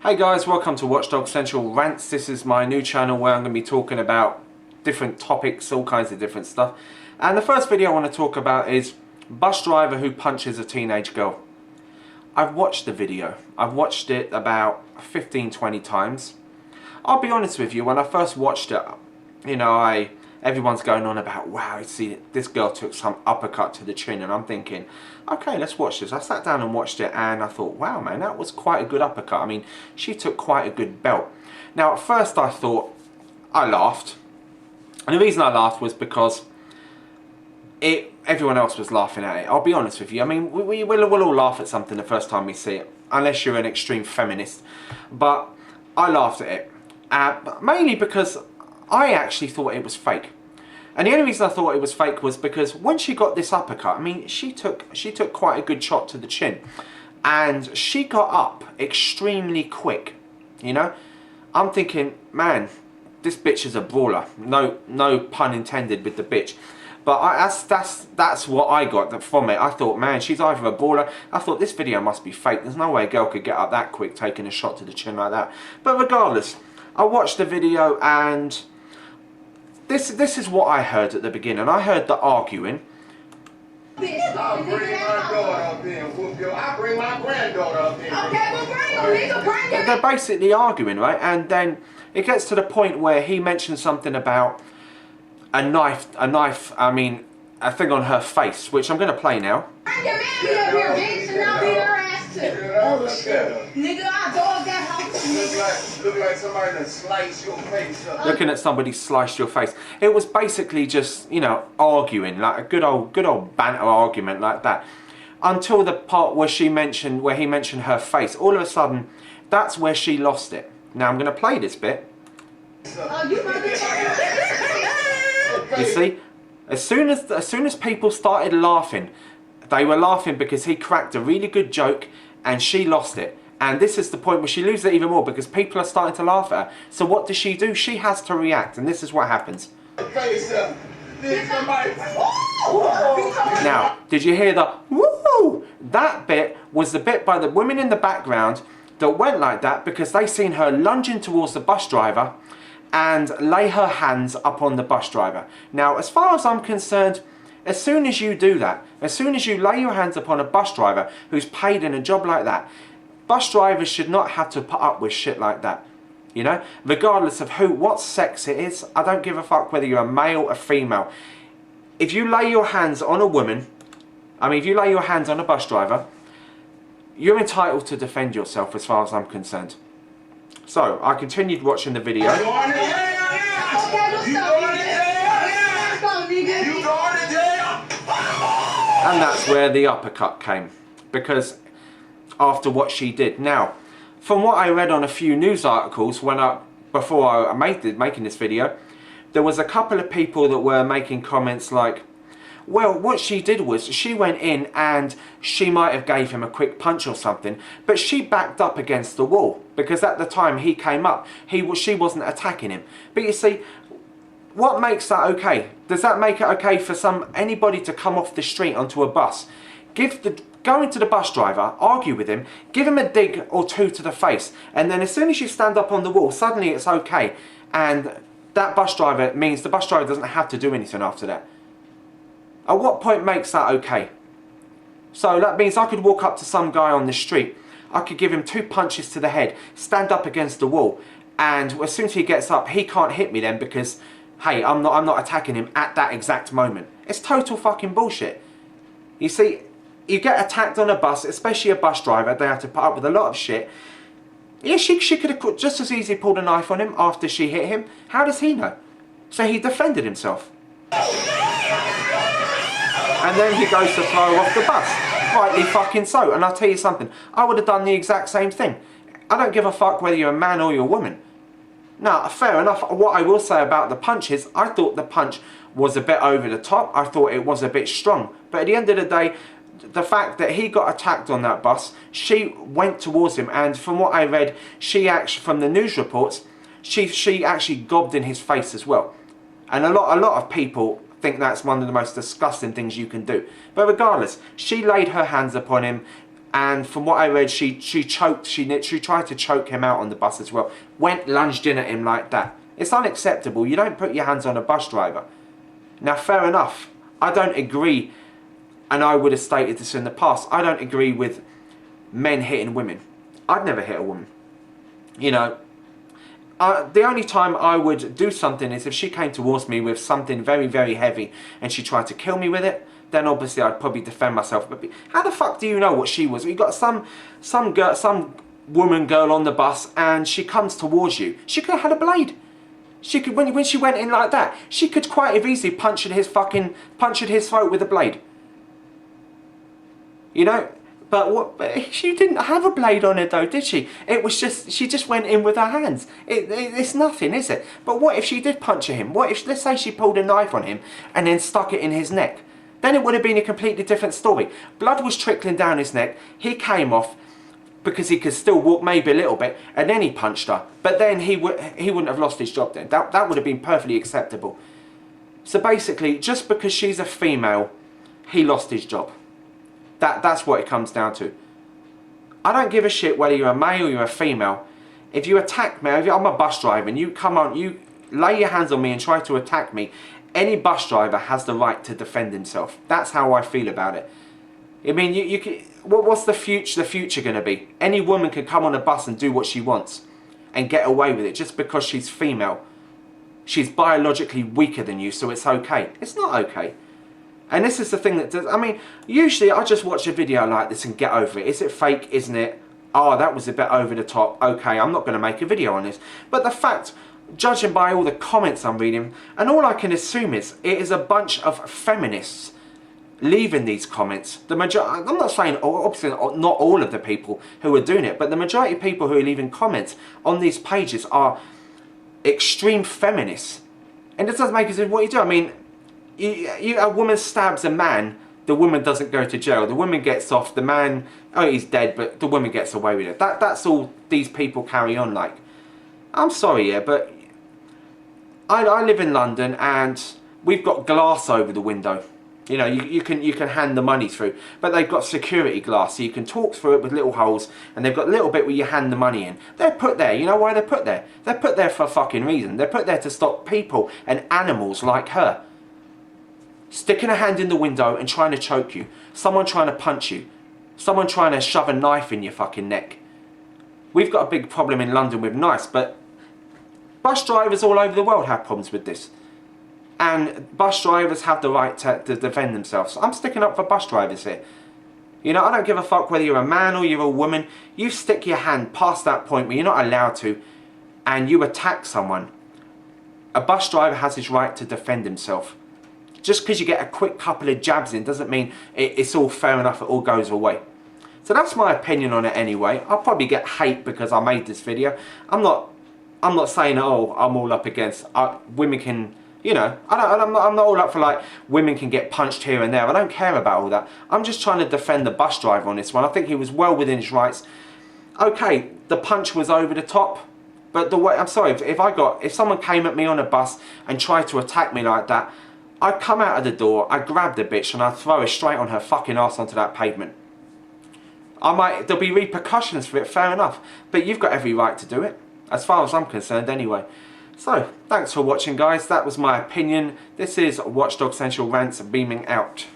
Hey guys, welcome to Watchdog Central Rants. This is my new channel where I'm going to be talking about different topics, all kinds of different stuff. And the first video I want to talk about is bus driver who punches a teenage girl. I've watched the video. I've watched it about 15-20 times. I'll be honest with you, when I first watched it, everyone's going on about, wow, see, this girl took some uppercut to the chin, and I'm thinking, okay, let's watch this. I sat down and watched it, and I thought, wow, man, that was quite a good uppercut. I mean, she took quite a good belt. Now, at first I thought, I laughed, and the reason I laughed was because everyone else was laughing at it. I'll be honest with you. I mean, we'll all laugh at something the first time we see it, unless you're an extreme feminist. But I laughed at it, mainly because I actually thought it was fake. And the only reason I thought it was fake was because when she got this uppercut, I mean, she took quite a good shot to the chin. And she got up extremely quick, you know? I'm thinking, man, this bitch is a brawler. No pun intended with the bitch. But that's what I got from it. I thought, man, she's either a brawler. I thought, this video must be fake. There's no way a girl could get up that quick taking a shot to the chin like that. But regardless, I watched the video, and this is what I heard at the beginning. I heard the arguing. I'll bring my daughter up there and whoop your. I'll bring my granddaughter up there. Okay, well bring them. Bring them. They're basically arguing, right? And then it gets to the point where he mentions something about a knife, I mean, a thing on her face, which I'm going to play now. Bring your mammy up here, bitch, and I'll beat her ass too. Oh shit. Nigga, I dog that house. Look like somebody that sliced your face up. Looking at somebody slice your face. It was basically just, you know, arguing, like a good old banter argument like that. Until the part where he mentioned her face. All of a sudden, that's where she lost it. Now I'm going to play this bit. Oh, you motherfucker. You see, as soon as people started laughing, they were laughing because he cracked a really good joke and she lost it. And this is the point where she loses it even more because people are starting to laugh at her. So what does she do? She has to react, and this is what happens. Now, did you hear the woo? That bit was the bit by the women in the background that went like that because they seen her lunging towards the bus driver and lay her hands up on the bus driver. Now, as far as I'm concerned, as soon as you do that, as soon as you lay your hands upon a bus driver who's paid in a job like that, bus drivers should not have to put up with shit like that. You know, regardless of what sex it is, I don't give a fuck whether you're a male or female. If you lay your hands on a woman, if you lay your hands on a bus driver, you're entitled to defend yourself as far as I'm concerned. So, I continued watching the video. And that's where the uppercut came. Because after what she did. Now, from what I read on a few news articles before I making this video, there was a couple of people that were making comments like, well, what she did was she went in and she might have gave him a quick punch or something, but she backed up against the wall because at the time he came up, she wasn't attacking him. But you see, what makes that okay? Does that make it okay for anybody to come off the street onto a bus, go into the bus driver, argue with him, give him a dig or two to the face, and then as soon as you stand up on the wall, suddenly it's okay, and that bus driver means the bus driver doesn't have to do anything after that? At what point makes that okay? So that means I could walk up to some guy on the street, I could give him 2 punches to the head, stand up against the wall, and as soon as he gets up, he can't hit me then because, hey, I'm not attacking him at that exact moment. It's total fucking bullshit. You see, you get attacked on a bus, especially a bus driver, they have to put up with a lot of shit. Yeah, she could have just as easily pulled a knife on him after she hit him. How does he know? So he defended himself. And then he goes to throw off the bus. Rightly fucking so. And I'll tell you something, I would have done the exact same thing. I don't give a fuck whether you're a man or you're a woman. Now, fair enough. What I will say about the punch is, I thought the punch was a bit over the top. I thought it was a bit strong. But at the end of the day, the fact that he got attacked on that bus, she went towards him, and from what I read, from the news reports, she actually gobbed in his face as well. And a lot of people think that's one of the most disgusting things you can do. But regardless, she laid her hands upon him, And from what I read, she tried to choke him out on the bus as well. Lunged in at him like that. It's unacceptable. You don't put your hands on a bus driver. Now, fair enough. I don't agree, and I would have stated this in the past, I don't agree with men hitting women. I'd never hit a woman. You know, the only time I would do something is if she came towards me with something very, very heavy and she tried to kill me with it, then obviously I'd probably defend myself. But how the fuck do you know what she was? You got some girl on the bus and she comes towards you. She could have had a blade. She could, when she went in like that, she could quite have easily punctured his throat with a blade. You know? But she didn't have a blade on her though, did she? It was just, she just went in with her hands. It's nothing, is it? But what if she did puncture him? What if, let's say she pulled a knife on him and then stuck it in his neck? Then it would have been a completely different story. Blood was trickling down his neck. He came off because he could still walk maybe a little bit, and then he punched her. But then he wouldn't have lost his job then. That would have been perfectly acceptable. So basically, just because she's a female, he lost his job. That's what it comes down to. I don't give a shit whether you're a male or you're a female. If you attack me, if I'm a bus driver and you come on, you lay your hands on me and try to attack me, any bus driver has the right to defend himself. That's how I feel about it. I mean, you can, what's the future going to be? Any woman can come on a bus and do what she wants and get away with it just because she's female. She's biologically weaker than you, so it's okay. It's not okay. And this is the thing that does, I mean, usually I just watch a video like this and get over it. Is it fake? Isn't it? Oh, that was a bit over the top. Okay, I'm not going to make a video on this. But the fact, judging by all the comments I'm reading, and all I can assume is, it is a bunch of feminists leaving these comments. I'm not saying, obviously not all of the people who are doing it, but the majority of people who are leaving comments on these pages are extreme feminists. And it doesn't make sense what you do. I mean, a woman stabs a man, the woman doesn't go to jail. The woman gets off, the man, oh, he's dead, but the woman gets away with it. That's all these people carry on like. I'm sorry, yeah, but I live in London and we've got glass over the window. You know, you can hand the money through, but they've got security glass, so you can talk through it with little holes, and they've got a little bit where you hand the money in. They're put there, you know why they're put there? They're put there for a fucking reason. They're put there to stop people and animals like her sticking a hand in the window and trying to choke you. Someone trying to punch you. Someone trying to shove a knife in your fucking neck. We've got a big problem in London with knives, but bus drivers all over the world have problems with this. And bus drivers have the right to defend themselves. I'm sticking up for bus drivers here. You know, I don't give a fuck whether you're a man or you're a woman. You stick your hand past that point where you're not allowed to, and you attack someone. A bus driver has his right to defend himself. Just because you get a quick couple of jabs in doesn't mean it's all fair enough, it all goes away. So that's my opinion on it anyway. I'll probably get hate because I made this video. I'm not saying, oh, I'm all up against women can, you know, I'm not all up for like women can get punched here and there. I don't care about all that. I'm just trying to defend the bus driver on this one. I think he was well within his rights. Okay, the punch was over the top, but the way, I'm sorry, if someone came at me on a bus and tried to attack me like that, I'd come out of the door, I'd grab the bitch and I'd throw her straight on her fucking arse onto that pavement. There'll be repercussions for it, fair enough, but you've got every right to do it, as far as I'm concerned anyway. So, thanks for watching guys, that was my opinion. This is Watchdog Central Rants beaming out.